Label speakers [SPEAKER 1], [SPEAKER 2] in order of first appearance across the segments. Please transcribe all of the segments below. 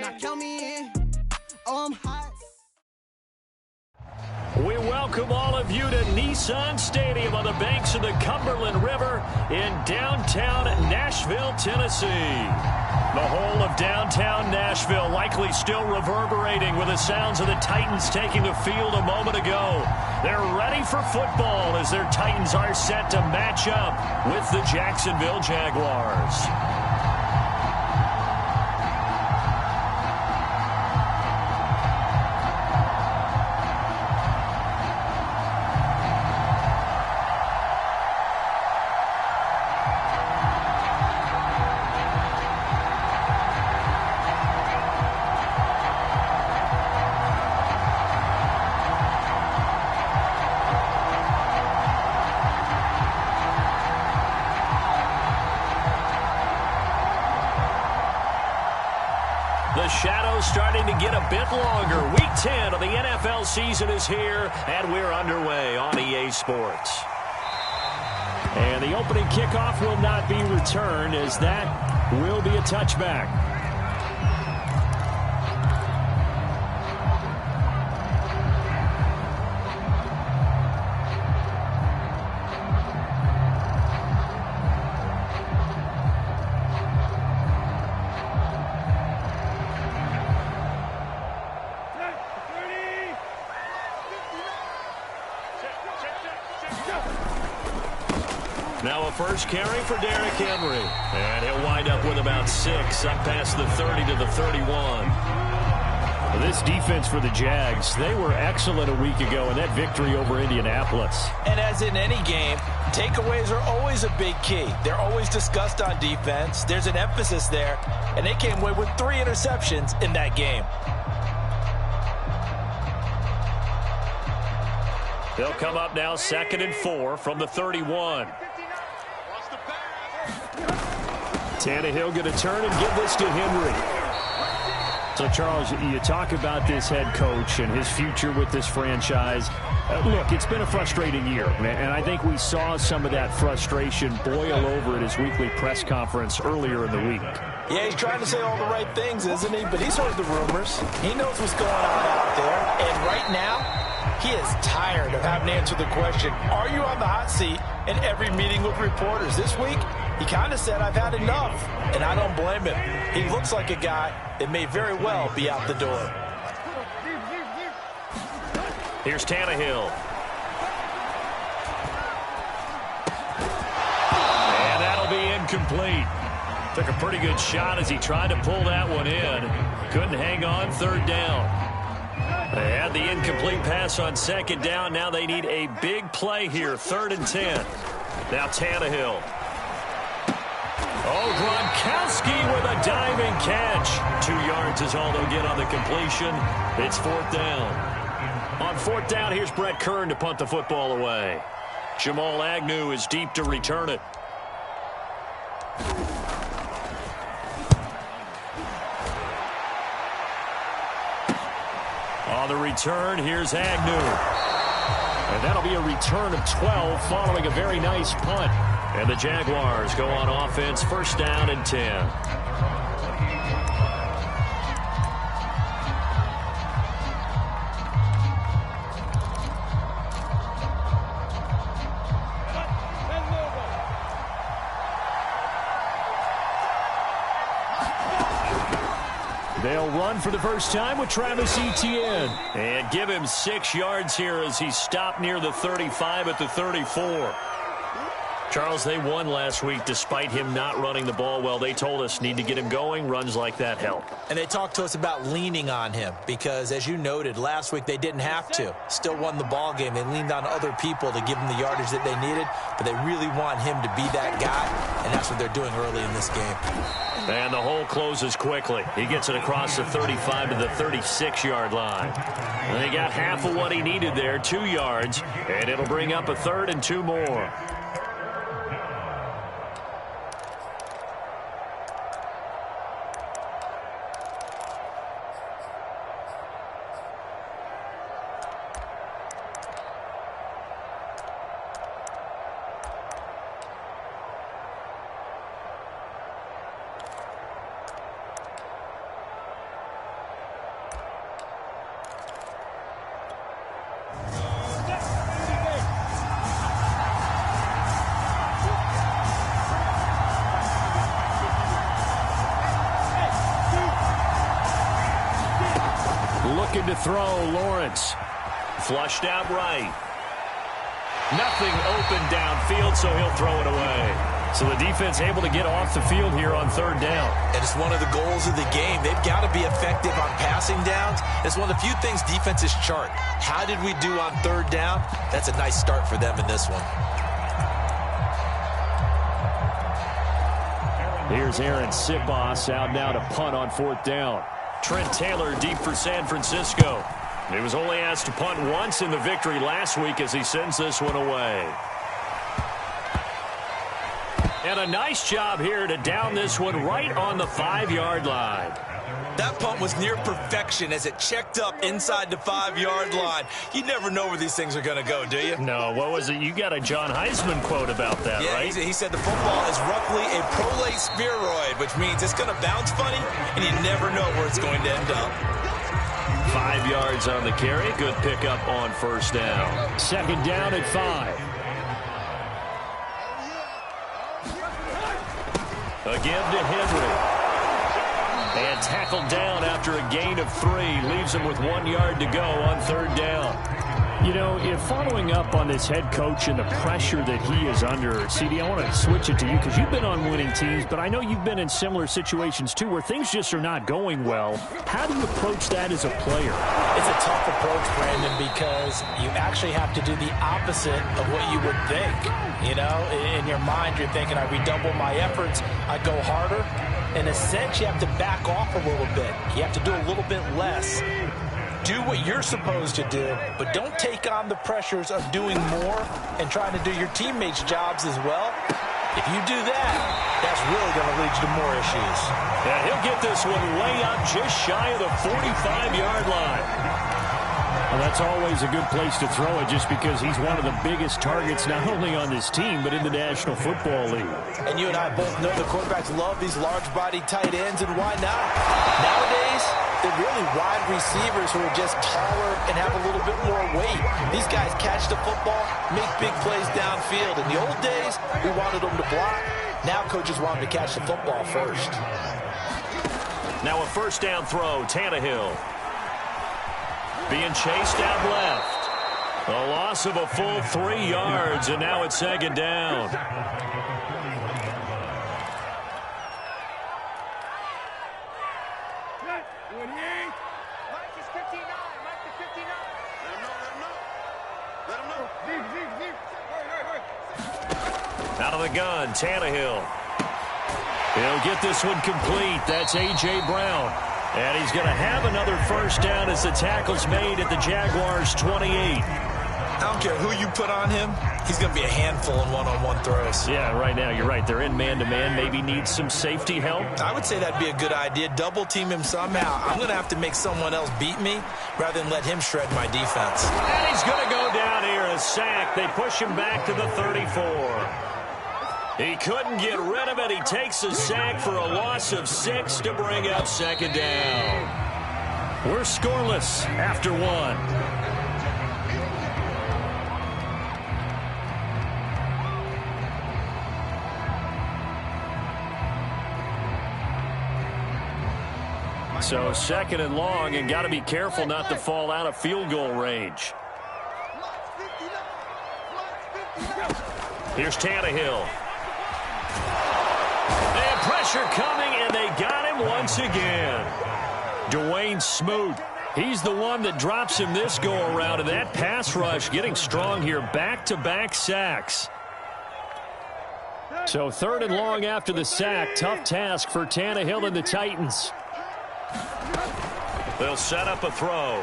[SPEAKER 1] Now count me in. Oh, I'm hot.
[SPEAKER 2] We welcome all of you to Nissan Stadium on the banks of the Cumberland River in downtown Nashville, Tennessee. The whole of downtown Nashville likely still reverberating with the sounds of the Titans taking the field a moment ago. They're ready for football as their Titans are set to match up with the Jacksonville Jaguars. The shadow's starting to get a bit longer. Week 10 of the NFL season is here, and we're underway on EA Sports. And the opening kickoff will not be returned, as that will be a touchback. Now a first carry for Derrick Henry. And he'll wind up with about 6, up past the 30 to the 31. This defense for the Jags, they were excellent a week ago in that victory over Indianapolis.
[SPEAKER 3] And as in any game, takeaways are always a big key. They're always discussed on defense. There's an emphasis there. And they came away with 3 interceptions in that game.
[SPEAKER 2] They'll come up now 2nd and 4 from the 31. Tannehill going to turn and give this to Henry. So, Charles, you talk about this head coach and his future with this franchise. Look, it's been a frustrating year, and I think we saw some of that frustration boil over at his weekly press conference earlier in the week.
[SPEAKER 3] Yeah, he's trying to say all the right things, isn't he? But he's heard the rumors. He knows what's going on out there. And right now, he is tired of having to answer the question, are you on the hot seat, in every meeting with reporters. This week, he kind of said, I've had enough, and I don't blame him. He looks like a guy that may very well be out the door.
[SPEAKER 2] Here's Tannehill. And that'll be incomplete. Took a pretty good shot as he tried to pull that one in. Couldn't hang on, 3rd down. They had the incomplete pass on 2nd down. Now they need a big play here, 3rd and 10. Now Tannehill. Oh, Gronkowski with a diving catch. 2 yards is all they'll get on the completion. It's 4th down. On 4th down, here's Brett Kern to punt the football away. Jamal Agnew is deep to return it. On the return, here's Agnew. And that'll be a return of 12 following a very nice punt. And the Jaguars go on offense, 1st down and 10. They'll run for the first time with Travis Etienne. And give him 6 yards here as he stopped near the 35 at the 34. Charles, they won last week despite him not running the ball well. They told us need to get him going. Runs like that help.
[SPEAKER 3] And they talked to us about leaning on him because, as you noted, last week they didn't have to. Still won the ball game. They leaned on other people to give them the yardage that they needed, but they really want him to be that guy, and that's what they're doing early in this game.
[SPEAKER 2] And the hole closes quickly. He gets it across the 35 to the 36-yard line. And they got half of what he needed there, 2 yards, and it'll bring up a 3rd and 2 more. looking to throw. Lawrence. Flushed out right. Nothing open downfield, so he'll throw it away. So the defense able to get off the field here on third down.
[SPEAKER 3] And it's one of the goals of the game. They've got to be effective on passing downs. It's one of the few things defenses chart. How did we do on third down? That's a nice start for them in this one.
[SPEAKER 2] Here's Aaron Sipos out now to punt on fourth down. Trent Taylor deep for San Francisco. He was only asked to punt once in the victory last week as he sends this one away. And a nice job here to down this one right on the 5-yard line.
[SPEAKER 3] That punt was near perfection as it checked up inside the 5-yard line. You never know where these things are going to go, do you?
[SPEAKER 2] No, what was it? You got a John Heisman quote about that,
[SPEAKER 3] yeah,
[SPEAKER 2] right?
[SPEAKER 3] He said the football is roughly a prolate spheroid, which means it's going to bounce funny, and you never know where it's going to end up.
[SPEAKER 2] 5 yards on the carry. Good pickup on first down. Second down at 5. A give to Henry. And tackled down after a gain of 3. Leaves him with 1 yard to go on third down. You know, if following up on this head coach and the pressure that he is under, CD, I want to switch it to you because you've been on winning teams, but I know you've been in similar situations too where things just are not going well. How do you approach that as a player?
[SPEAKER 3] It's a tough approach, Brandon, because you actually have to do the opposite of what you would think. You know, in your mind, you're thinking, I redouble my efforts, I go harder. In a sense, you have to back off a little bit. You have to do a little bit less. Do what you're supposed to do, but don't take on the pressures of doing more and trying to do your teammates' jobs as well. If you do that, that's really going to lead you to more issues.
[SPEAKER 2] And he'll get this one way up just shy of the 45-yard line. Well, that's always a good place to throw it just because he's one of the biggest targets not only on this team but in the National Football League.
[SPEAKER 3] And you and I both know the quarterbacks love these large-bodied tight ends, and why not? Nowadays, they're really wide receivers who are just taller and have a little bit more weight. These guys catch the football, make big plays downfield. In the old days, we wanted them to block. Now coaches want them to catch the football first.
[SPEAKER 2] Now a first down throw, Tannehill. Being chased out left. A loss of a full 3 yards, and now it's second down. Out of the gun, Tannehill. He'll get this one complete. That's A.J. Brown. And he's going to have another first down as the tackle's made at the Jaguars' 28.
[SPEAKER 3] I don't care who you put on him. He's going to be a handful in one-on-one throws.
[SPEAKER 2] Yeah, right now, you're right. They're in man-to-man. Maybe needs some safety help.
[SPEAKER 3] I would say that'd be a good idea. Double-team him somehow. I'm going to have to make someone else beat me rather than let him shred my defense.
[SPEAKER 2] And he's going to go down here, a sack. They push him back to the 34. He couldn't get rid of it. He takes a sack for a loss of 6 to bring up second down. We're scoreless after 1. So second and long, and got to be careful not to fall out of field goal range. Here's Tannehill. And pressure coming, and they got him once again. Dwayne Smoot, he's the one that drops him this go-around, and that pass rush getting strong here. Back-to-back sacks. So third and long after the sack. Tough task for Tannehill and the Titans. They'll set up a throw.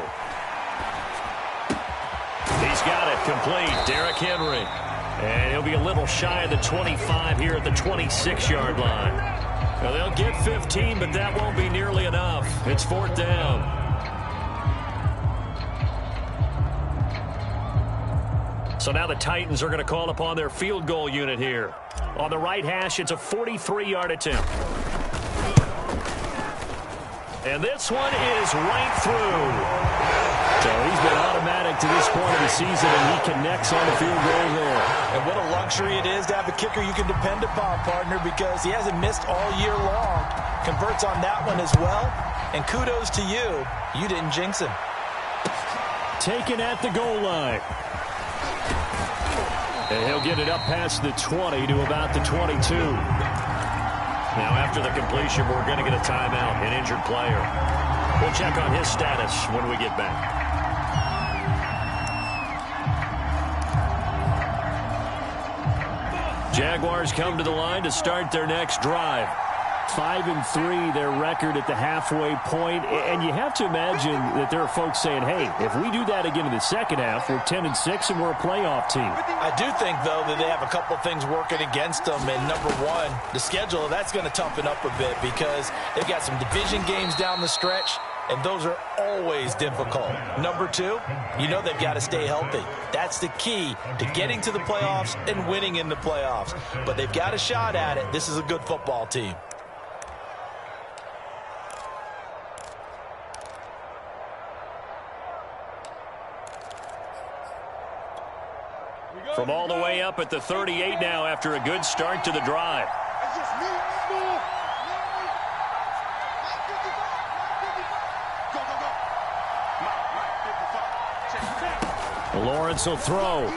[SPEAKER 2] He's got it complete. Derrick Henry. And he'll be a little shy of the 25 here at the 26-yard line. Now they'll get 15, but that won't be nearly enough. It's fourth down. So now the Titans are going to call upon their field goal unit here. On the right hash, it's a 43-yard attempt. And this one is right through. So he's been automatic to this point of the season, and he connects on the field goal there.
[SPEAKER 3] And what a luxury it is to have a kicker you can depend upon, partner, because he hasn't missed all year long. Converts on that one as well. And kudos to you. You didn't jinx him.
[SPEAKER 2] taken at the goal line. And he'll get it up past the 20 to about the 22. Now, after the completion, we're going to get a timeout, an injured player. We'll check on his status when we get back. Jaguars come to the line to start their next drive. 5-3, their record at the halfway point. And you have to imagine that there are folks saying, hey, if we do that again in the second half, we're 10-6 and we're a playoff team.
[SPEAKER 3] I do think, though, that they have a couple of things working against them. And number one, the schedule, that's going to toughen up a bit because they've got some division games down the stretch, and those are always difficult. Number two, you know they've got to stay healthy. That's the key to getting to the playoffs and winning in the playoffs. But they've got a shot at it. This is a good football team.
[SPEAKER 2] From all the way up at the 38 now after a good start to the drive. Lawrence will throw.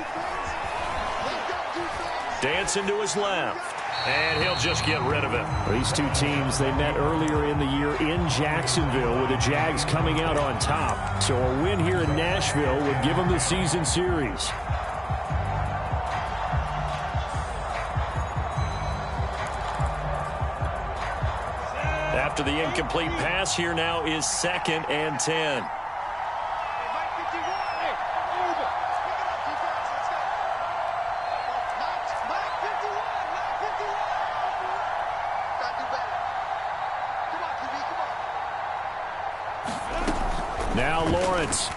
[SPEAKER 2] Dancing to his left. And he'll just get rid of it. These two teams, they met earlier in the year in Jacksonville with the Jags coming out on top. So a win here in Nashville would give them the season series. After the incomplete pass, here now is 2nd and 10. Now Lawrence.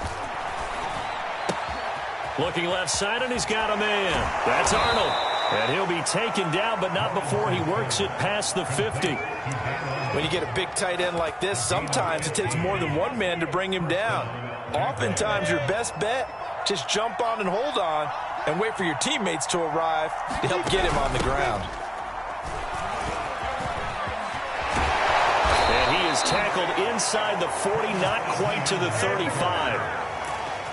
[SPEAKER 2] Looking left side, and he's got a man. That's Arnold. And he'll be taken down, but not before he works it past the 50.
[SPEAKER 3] When you get a big tight end like this, sometimes it takes more than one man to bring him down. Oftentimes, your best bet, just jump on and hold on and wait for your teammates to arrive to help get him on the ground.
[SPEAKER 2] And he is tackled inside the 40, not quite to the 35.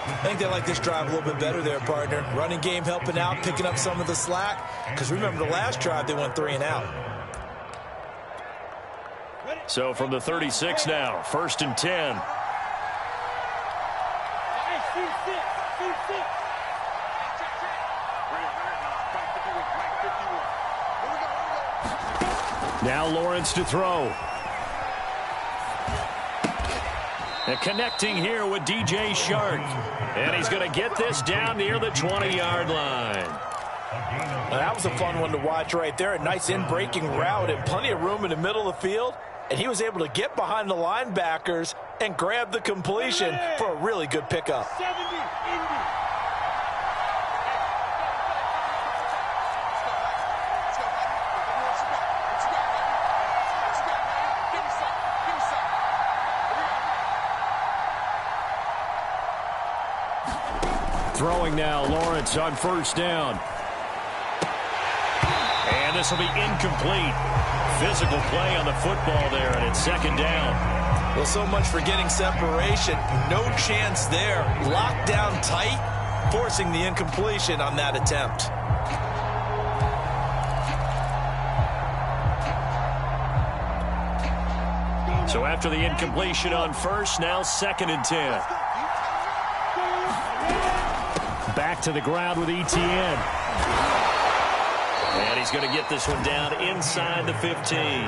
[SPEAKER 3] I think they like this drive a little bit better there, partner. Running game helping out, picking up some of the slack. Because remember, the last drive, they went 3 and out.
[SPEAKER 2] So from the 36 now, 1st and 10. Now Lawrence to throw. And connecting here with DJ Shark. And he's going to get this down near the 20-yard line.
[SPEAKER 3] Well, that was a fun one to watch right there. A nice in-breaking route and plenty of room in the middle of the field. And he was able to get behind the linebackers and grab the completion for a really good pickup.
[SPEAKER 2] Throwing now, Lawrence on 1st down. And this will be incomplete. Physical play on the football there, and it's 2nd down.
[SPEAKER 3] Well, so much for getting separation. No chance there. Locked down tight, forcing the incompletion on that attempt.
[SPEAKER 2] So after the incompletion on 1st, now 2nd and 10. Back to the ground with Etienne. And he's going to get this one down inside the 15.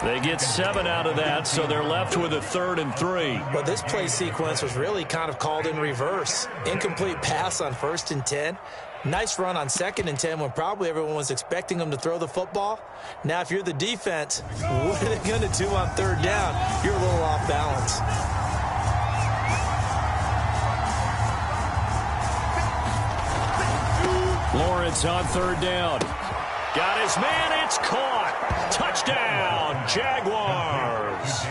[SPEAKER 2] They get 7 out of that, so they're left with a 3rd and 3.
[SPEAKER 3] Well, this play sequence was really kind of called in reverse. Incomplete pass on 1st and 10. Nice run on 2nd and 10 when probably everyone was expecting them to throw the football. Now, if you're the defense, what are they going to do on 3rd down? You're a little off balance.
[SPEAKER 2] Lawrence on 3rd down. Got his man. It's caught. Touchdown, Jaguars.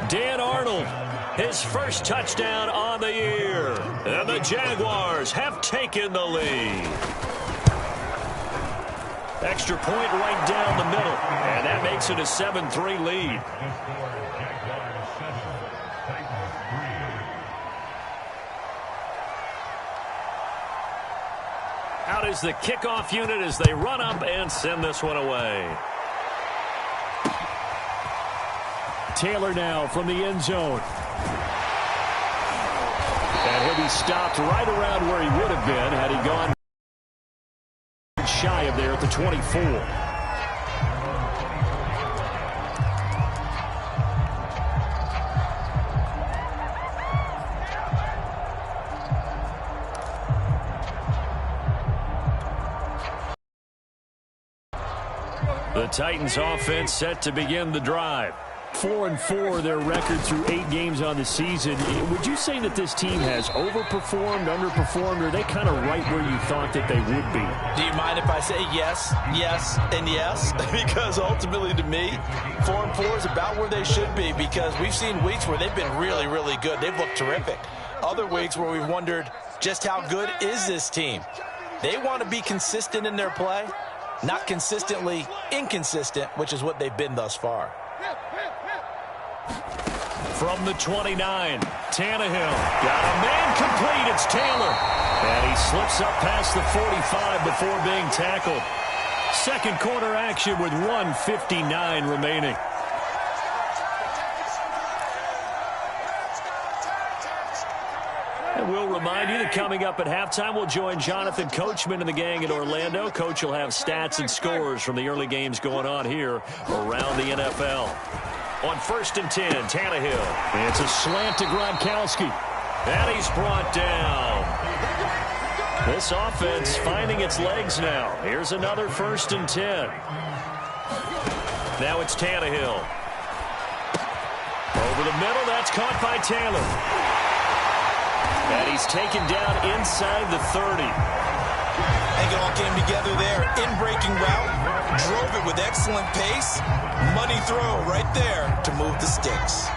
[SPEAKER 2] Dan Arnold, his first touchdown on the year. And the Jaguars have taken the lead. Extra point right down the middle. And that makes it a 7-3 lead. is the kickoff unit as they run up and send this one away. Taylor now from the end zone. And he'll be stopped right around where he would have been had he gone shy of there at the 24. The Titans offense set to begin the drive. 4-4 their record through 8 games on the season. Would you say that this team has overperformed, underperformed, or are they kind of right where you thought that they would be?
[SPEAKER 3] Do you mind if I say yes, yes, and yes? Because ultimately to me, 4-4 is about where they should be, because we've seen weeks where they've been really, really good. They've looked terrific. Other weeks where we've wondered just how good is this team. They want to be consistent in their play, not consistently inconsistent, which is what they've been thus far.
[SPEAKER 2] From the 29, Tannehill got a man complete. It's Taylor. And he slips up past the 45 before being tackled. Second quarter action with 1:59 remaining. And we'll remind you that coming up at halftime, we'll join Jonathan Coachman and the gang in Orlando. Coach will have stats and scores from the early games going on here around the NFL. On 1st and 10, Tannehill. It's a slant to Gronkowski. And he's brought down. This offense finding its legs now. Here's another 1st and 10. Now it's Tannehill. Over the middle, that's caught by Taylor. And he's taken down inside the 30.
[SPEAKER 3] I think it all came together there. In-breaking route, drove it with excellent pace. Money throw right there to move the sticks.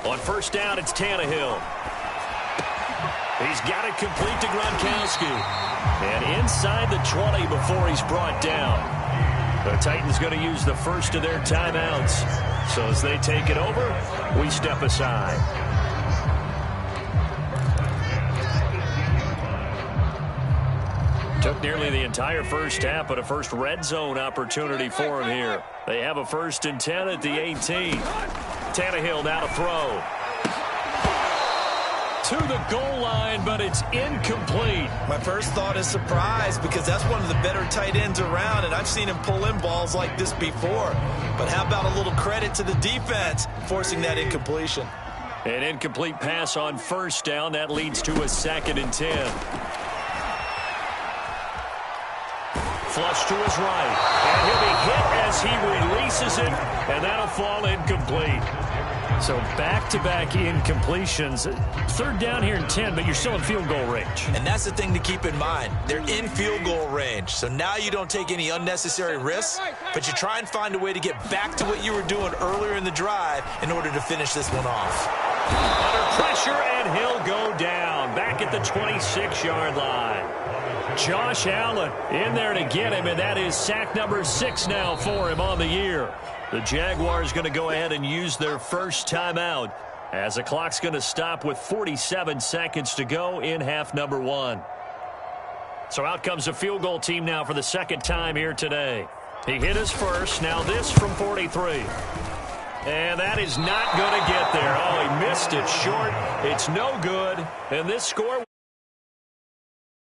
[SPEAKER 2] On 1st down, it's Tannehill. He's got it complete to Gronkowski. And inside the 20 before he's brought down. The Titans going to use the first of their timeouts. So as they take it over, we step aside. Took nearly the entire first half, but a first red zone opportunity for him here. They have a 1st and 10 at the 18. Tannehill now to throw. To the goal line, but it's incomplete.
[SPEAKER 3] My first thought is surprise, because that's one of the better tight ends around, and I've seen him pull in balls like this before. But how about a little credit to the defense forcing that incompletion?
[SPEAKER 2] An incomplete pass on 1st down. That leads to a 2nd and 10. Flush to his right. And he'll be hit as he releases it, and that'll fall incomplete. So back-to-back incompletions. 3rd down here and 10, but you're still in field goal range.
[SPEAKER 3] And that's the thing to keep in mind. They're in field goal range. So now you don't take any unnecessary risks, but you try and find a way to get back to what you were doing earlier in the drive in order to finish this one off.
[SPEAKER 2] Under pressure, and he'll go down. Back at the 26-yard line. Josh Allen in there to get him, and that is sack number 6 now for him on the year. The Jaguars going to go ahead and use their first timeout as the clock's going to stop with 47 seconds to go in half number 1. So out comes the field goal team now for the 2nd time here today. He hit his first. Now this from 43. And that is not going to get there. Oh, he missed it short. It's no good. And this score